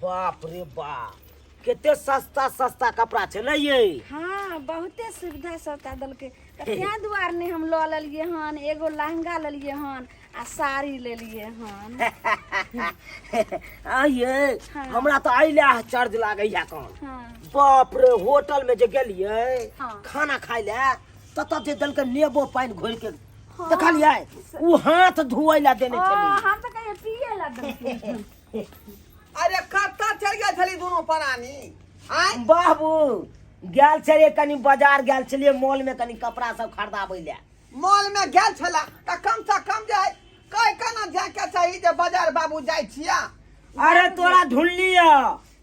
बाप रे बाप केते सस्ता सस्ता कपड़ा छे ना ये। हाँ बहुते सुविधा सस्ता दल के त्या दुआर ने हम ल लेलिए हन एगो लहंगा लेलिए हन आ साड़ी ले लिए हन। आ ये हाँ। हमरा तो आइला चार्ज लागे या कौन। हाँ बाप रे होटल में जे गेलिए हाँ। खाना खाए ले तत जे दल के नेबो पानी घोर के हाँ। देखलिए उ हाथ धोए ला देने चली। हम तो कहे पिए ला दल अरे कत्ता चल गया छली दोनों प्राणी आय बाबू गेल छलिए कनी बाजार गेल छलिए मॉल में कनी कपड़ा सब खरीदाबै ले। मॉल में गेल छला त कम से कम जाय कई कना जाय के चाहिए जे बाजार बाबू जाय छिया। अरे तोरा ढूंढलिया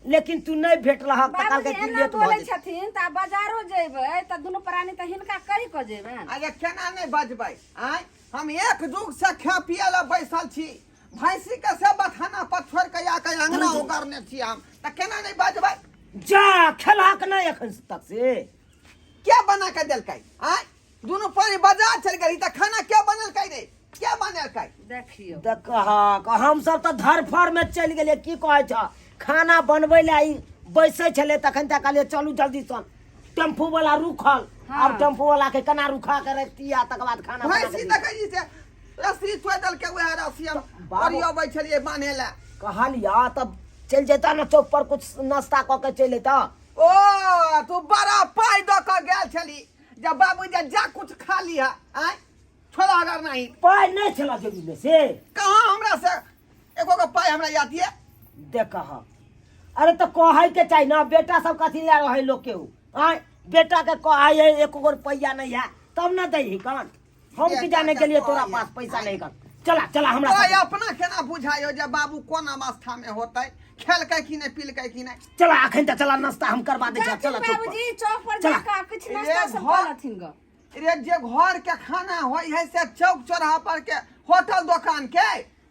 लेकिन तू नहीं भेट रहा त काल के बाबूजी लिए एना तो बोले छथिन त बाजारो जेबै त दुनु प्राणी त हिनका कहि क जेबै। अरे केना नहीं बजबै आय हम एक जुग से खा पिए ला बैसल छी भैंसी के से बथाना पर छोड़ के या के अंगना उगारने छी हम त केना नहीं बजबै। जा खेला के नहीं एखन तक से क्या बना के देलकै आय दोनों पानी बाजार चल गई त खाना क्या बनलकै रे क्या बनलकै देखियो देखा हम सब तो धरफर में चल गेले की कहै छ खाना बनबै ले आई बैसे छले तखन त कहलिए चलू जल्दी सन टेम्पू वाला रुखल। हाँ। अब टेम्पू वाला के केना रुखा के रखतिया तक बाद खाना बना भैंसी देलियै। देखै जी से रस्सी छोड़ देलकै वह रस्सी हम बाबू- ओरियबै छलिए बान्हे ला। कहलिया तब चल जेता ना चौक पर कुछ नाश्ता क के चल एता। ओ तू बड़ा पाई द के गेल छली जब बाबू जे जा कुछ खा लिया आय छोड़ा अगर नहीं पाय नहीं छला जेबी में से कहां हमरा से एको के पाई हमरा याद है। देखा अरे तो कहै के चाहिए ना बेटा सब कथी ले रहे लोग के आय बेटा के कहै है एको गो रुपया नहीं है तब ना दही कान हम की जाने के लिए तोरा पास पैसा नहीं कर। चला चला हमरा तो साथे। अपना केना बुझायो जे बाबू कोन अवस्था में होतै खेलकै कि नहीं पीलकै कि नहीं। चला अखन त चला नाश्ता हम करवा दे चला चला चुप कर। बाबूजी चौक पर चला। जाकर कुछ नाश्ता सब घर- करथिन ग। रे जे घर के खाना होय है से चौक चौराहा पर के होटल दुकान के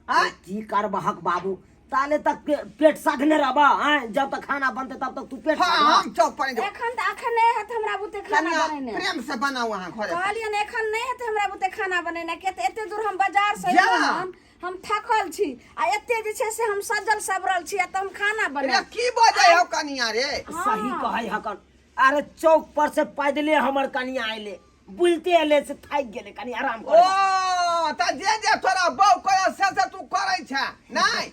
आय की कर बहक बाबू ताले तक पेट साधने रहबा आय जब तक खाना बनते तब तक तू पेट हाँ साधबा। हम चौक पर जो एखन त अखन नहीं हत हमरा बुते खाना कन्या बनेने। प्रेम से बनाओ वहां घरे पर। कहलियन एखन नहीं हत हमरा बुते खाना बनेने के एते दूर हम बाजार से जा। एलहुं हम थकल छी आ एते जे छै से हम सजल सबरल छी आ त हम खाना रे बने। की बजे हो कनिया रे सही कहै हकन। अरे चौक पर से पैदले हमर कनिया आइले बुलते एले से थाक गेले कनी आराम ओ कर। त जे तोरा बौ करे से तू करे छ नहीं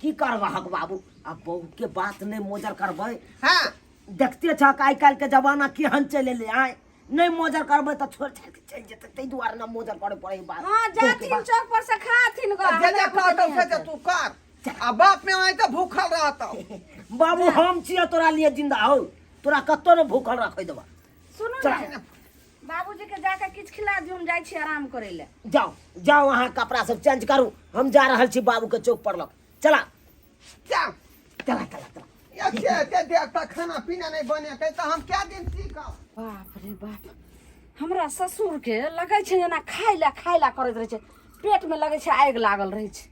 की करबा हक बाबू अब बहू के बात नहीं मोजर करबै। हां देखते छ आइ काल के जमाना केहन चले ले आय नहीं मोजर करबै त छोड़ छाड़ के चल जेतै तै दुआरे ना मोजर करे पड़ै बात। हां जाथिन चौक पर से खाथिन ग। जे कहतो से तू कर आ बाप में आए तो भूखल रहतो। बाबू हम छियै तोरा लिए जिंदा हो तोरा कत्तो न भूखल रखै देबा। सुनू चला। ना बाबूजी के जाके किछ खिला दियौ हम जाय छी आराम करे ले। जाओ जाओ वहाँ कपड़ा सब चेंज करू हम जा रहल छी बाबू के चौक पर लग। चला जा चला चला चला। ये दे तक खाना पीना नहीं बने के तो हम क्या दिन सीखब। बाप रे बाप हमरा ससुर के लगे छै जेना खाइला करैत रहे छै पेट में लगे छै आगि लागल रहे छै।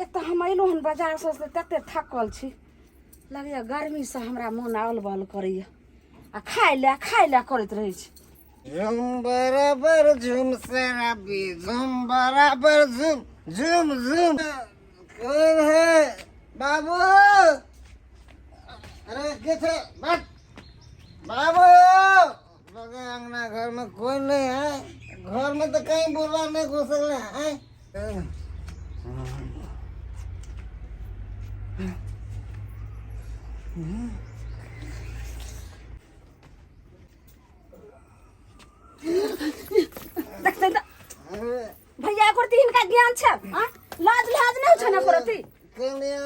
एक तो हम अइलहुँ हन बाजार से तते थकल छी लगैया गर्मी से हमरा मोन आवल बल करैया आ खाइला करैत रहे छै। झूम बराबर झूम शराबी झूम बराबर झूम झूम झूम कौन है बाबू अरे किथे बैठ बाबू लगे अंगना घर में कोई नहीं है घर में तो कहीं बुला नहीं घुसल है। देखते भैया करती इनका ज्ञान छै हां लाज लाज नहीं छै ना करती कन्या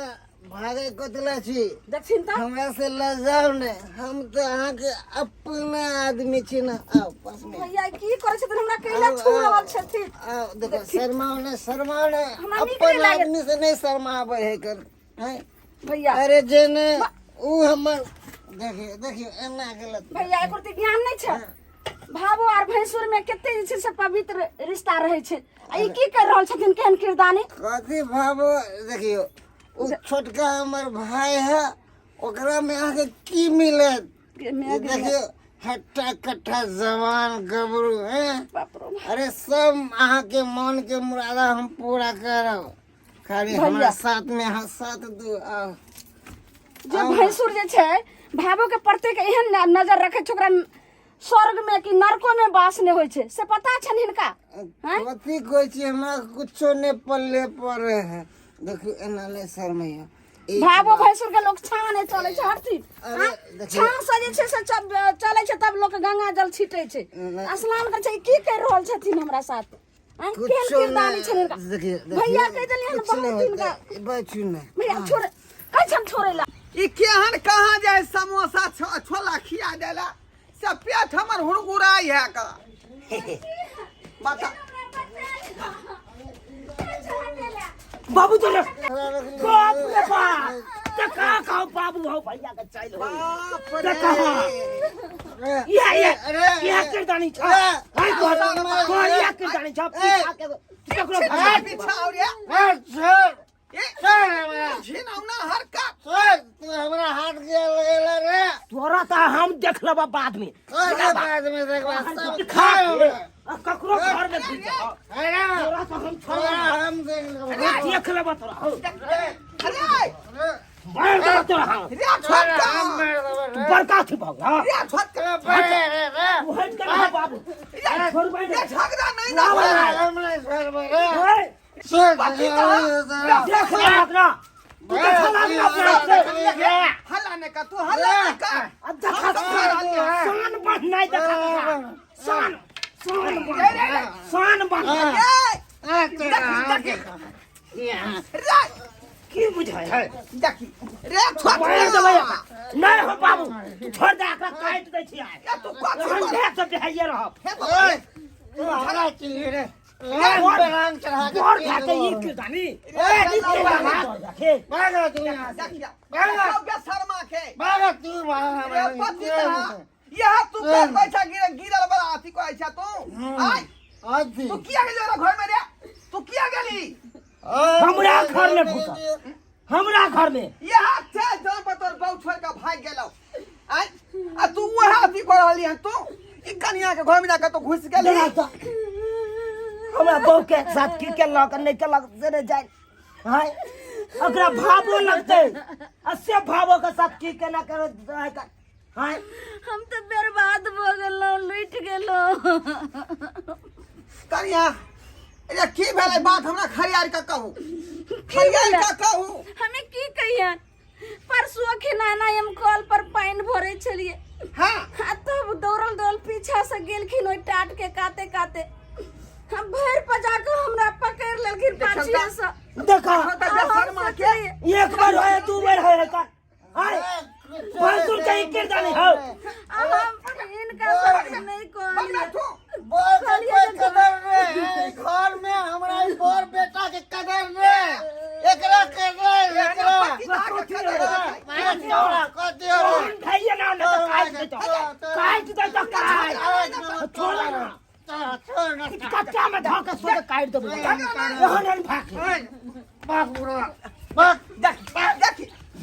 भागे कतला छी देखिन त हमरा से लजाओ ने हम तो अहाँ के अपना आदमी छी ना आओ पास में भैया की करे छथिन हमरा कैला छू रहल छथिन। आओ देखो शर्माओ ने हमरा नीक अपन नहीं लागे। आदमी से नहीं शर्मावे है कर हैं भैया अरे जेने ऊ हमर देखियो एना गलत भैया करती ज्ञान नहीं छै भावो और भैंसुर में केते जे छै से पवित्र रिश्ता रहे छै आ ई की कर रहल छथिन केहन किरदानी। कथी भाबो देखियो ऊ छोटका हमर भाई है ओकरा में आके की मिलत ये देखियो हट्टा कट्ठा जवान गबरू हैं बाप रे बाप। अरे सब अहाँ के मन के मुरादा हम पूरा करब खाली भैया। हमरा साथ में हाँ साथ दो आओ जे भैंसुर जे छै भावो के प्रत्येक एहन नजर रखे छै ओकरा स्वर्ग में कि नरको में वास ने होय छै से पता छन हिनका हैं? कथी कहै छी हमरा कुछो ने पल्ले पड़े है देखियो एना नहीं शर्मैया भावो भैंसुर के लोग छां ने चले छै हर चीज अरे देखियो छां से जे छै से चले छै तब लोग गंगा जल छीटे छै स्नान करे छै की कर रहल छथिन हमरा साथ हैं? केहन कुछो किरदारी छै हिनका देखियो भैया कह देलिए हन बहुत हिनका बचू नहीं भैया छोड़ कह छम छोड़े ला ई केहन कहाँ जाए समोसा छोला खिया देला से पेट हमर हुड़गुड़ाई है का बता बाबू तो बाप रे बाप टका खाओ बाबू हो भैया के चाहिए बाप टका रे ये किरदानी छ हाय को ये किरदानी छ पीछा के टकरो पीछा और ये छोड़ ए झिनौना हरकत तू हमरा हाथ के लगेला रे तोरा त हम देख लेबा बाद में बाद में देखबा सब खा ककरो घर में घुस जा अरे तोरा त हम छोड़ हम देख लेबा तोरा अरे मार दे तोरा हम रे छोटका बड़का थी भगा रे छोटका तू हट कर बाबू छोड़ रे बैठ झगड़ा नहीं ना हम नहीं छोड़ देख ले अपना हल्ला ने का तू हल्ला ने का अब देखा शान बढ़ना देखा शान बढ़ की बुझाय है देखी रे मार दे भैया नहीं हो बाबू तू छोड़ दे एकरा काट दे छी तू कथी हम देख सब है रह तू हरा चिल्ली रे रंग चढ़ा और खा के ये क्यों जानी देखे भागा तू यहां देखिया बाबा शर्मा के भागा तू रे भागा पति यहां तू के पैसा गिरल बड़ा अथी को ऐसा तू आय आदि तू किया गेल घर में रे तू किया गेली हमरा घर में घुसा हमरा घर में यहां से जब पर तोर बहु छोड़ के भाग गेलो आय आ तू वहां अथी कर रहली हन तू ई कन्या के घर में जाके तो घुस गेली हमरा बहू के साथ की केलक नहीं केलक से नहीं जाए हाय अगरा भावो लगते असे भावो के साथ की केना करो हाय हम तो बर्बाद हो गेलो लुट गेलो कन्या अरे की भेलै बात हमरा खरियार का कहू खरियार का कहू हमें की कहियन परसुआ खिनाना हम कल पर पानी भरे छलिए हां तब दौड़ल पीछा से गेलखिन ओइ टाट के काते काते हम भर पजा के हमरा पकड़ लेलखिन पाछिया से देखा शर्मा के एक बार होए दू बार होए का हाय परसुर कहीं के जाने हो हम इनका सब नहीं बन्ना कहलिए तू बोल के कदर रे घर में हमरा ई बोर बेटा के कदर रे एकरा कदर एकरा मैं छोड़ा को दियो भैया ना ना काट दे तो काट छोड़ ना कच्चा में धो के सोके काट दे यहां नहीं भाग बाबूरा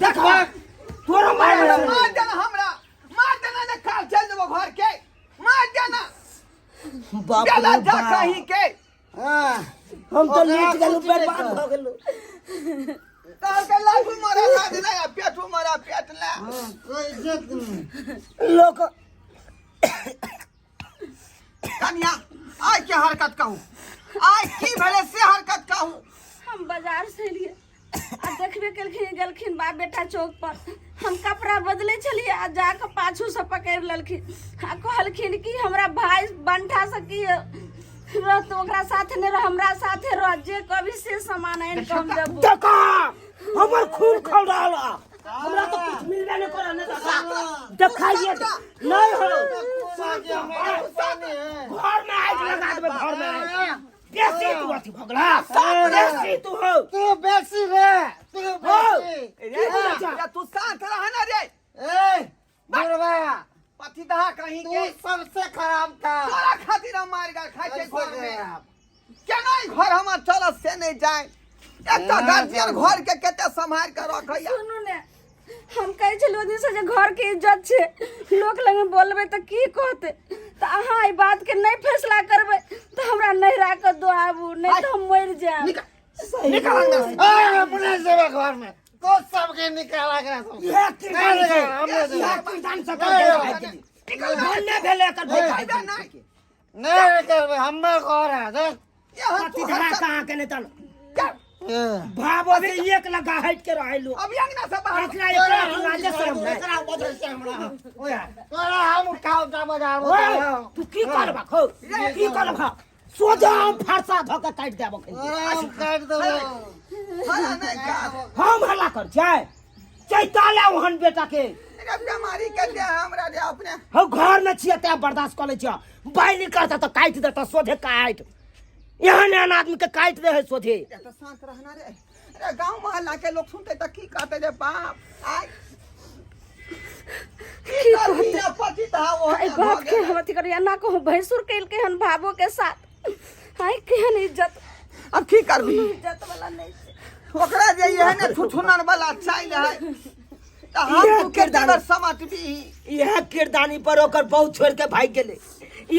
देख तोरा मार मार देना ने काल चल देबो घर के मार देना बाप बेला रे जा बाप कहीं के हां हम तो लेट गेलु बर्बाद हो गेलु काल के लाठू मारा ना देना पेटू मारा पेट ले कोई इज्जत नहीं लोग कन्या आय के हरकत कहू आय की भेले से हरकत कहू हम बाजार से लिए आ देखबे गेलखिन बाप बेटा चौक पर हम कपड़ा बदले छलिए आ जाके पाछू से पकड़ लेलखिन आ कहलखिन कि हमरा भाई बंठा से की रह तो ओकरा साथ ने रह हमरा साथे रह जे कभी से सामान आइन कम देबो देखा हमर खून खौल रहा हमरा तो कुछ मिलबे नहीं करे नहीं दिखाइए नहीं हो घर में आग लगा देबे घर में बेसी तू अथी भगला बेसी तू हो तू बेसी रे तू बेसी रे तू शांत रह ना रे ए बुढ़वा पति दहा कहीं तू के सबसे खराब था तोरा खातिर हम मार गए खाए के घर में केना ई घर हमर चल से नहीं जाए एकटा गार्जियन घर के केते संभाल के रखैया सुनू ने हम कहे छलो दिन से जे घर के इज्जत छे लोग लगे बोलबे त की कहते त अहाँ ई बात के नहीं फैसला करबे त हमरा नहीं राख दो आबू नहीं तो हम मर जाए निकल अंदर से ए अपने से घर में तो सबके निकाला गया सब। ये किरदान नहीं, से हमने ये देखा। किरदान से कर दे बोलने भेले कर भाई नहीं कर हमें कह रहा देख पति धरा कहां के ने तन ये भाबो से एक लगा हट के रहे लो अभी अंगना से बाहर एकरा एकरा लाजे शरम नहीं एकरा बदल से हमरा ओया तोरा हम खाओ ता बजा तू की करबा खो की करबा सोजा हम फरसा ध के काट देबो हम काट दो हला नहीं का हम हल्ला कर जाए चैताले ओहन बेटा के अरे बीमारी के दे हमरा दे अपने हम घर में छिए ते बर्दाश्त कर ले छ बाइली करता तो काट देता सोधे काट यहाँ ने आदमी के काट दे है सोधे ये तो शांत रहना रे अरे गांव मोहल्ला के लोग सुनते तो की कहते रे बाप आय की करबी ना पति था वो आई बात के हम अथी करिया ना कहूँ भैंसुर कैल के हन भाबो के साथ आई केहन इज्जत अब की करबी इज्जत वाला नहीं छै। ओकरा जे ये ने छुछुनन वाला चाइल है तो हम तू के देवर समझबी यह किरदानी पर ओकर बहुत छोड़ के भाग गेले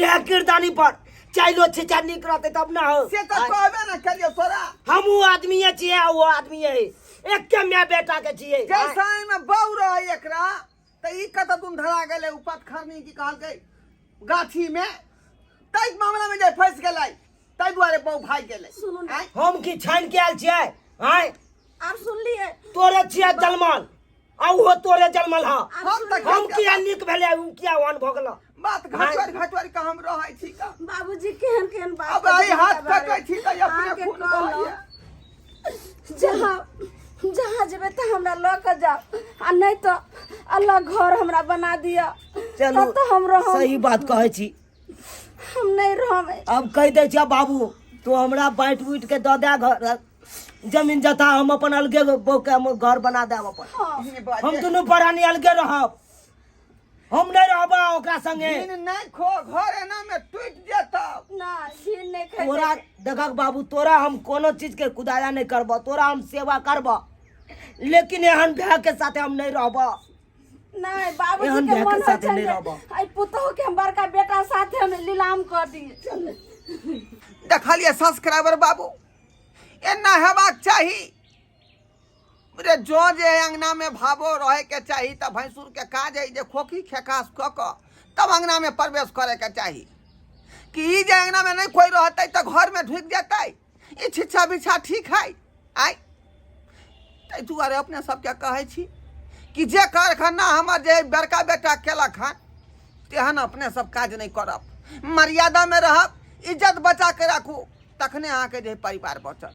यह किरदानी पर चाइलो छिचा निक रहते तब ना हो से तो कहबे ना करियो तोरा हम वो आदमी है छिए वो आदमी है एक के मैं बेटा के छिए जैसा में बौ रह एकरा त ई कत तुम धरा गेले उपत खरनी की कहल गई गाछी में तई मामला में जे फंस गेलै तई दुआरे बौ भाग गेलै सुनू ना। आय हम की छान के आल छिए आय आप सुन लिए तोरे छिए जलमल आ वो तोरे जलमल हा हम त हम किया निक भेले उ किया वन भोगल बात घटवर का हम रहै छी का बाबूजी केहन केहन बात अब आई हाथ पकड़ छी त अपने आके खून कहलो। बहैया जहाँ जहाँ जेबे त हमरा ल के जाओ आ नहीं तो अल्लाह घर हमरा बना दिया चलो तब तो हम रहम सही बात कहै छी हम नहीं रहम अब कह दे छिया बाबू तो हमरा बैठ उठ के दे दे घर जमीन जता हम अपन अलगे बो के हम घर बना देब अपन हाँ। हम दुनू परानी अलगे रहब हम नहीं रहबा ओकरा संगे दिन नहीं खो घर एना में टूट जेता ना दिन नहीं खाई तोरा देखक बाबू तोरा हम कोनो चीज के खुदाया नहीं करब तोरा हम सेवा करब लेकिन एहन भय के साथे हम नहीं रहब नहीं बाबूजी एहन के भय के मन साथे होय नहीं छन रहब आई पुतहु के हम बड़का बेटा साथे हम लीलाम कर दिए देखलिए सब्सक्राइबर बाबू एना हेबाक चाही रे जो जे अंगना में भाबो रहे के चाही त भैंसुर के काज है जे खोखी खेकास क क तब अंगना में प्रवेश करे के चाही कि ई जे अंगना में नहीं कोई रहते त घर में ढुक जाते ई छिछा बिछा ठीक है आई तै दुआरे अपने सबके कहै छी कि जे कारखाना हमर जे बड़का बेटा केलक हन तेहन अपने सब काज नहीं करब मर्यादा में रहब इज्जत बचा के राखू तखने अहाँके जे परिवार बचत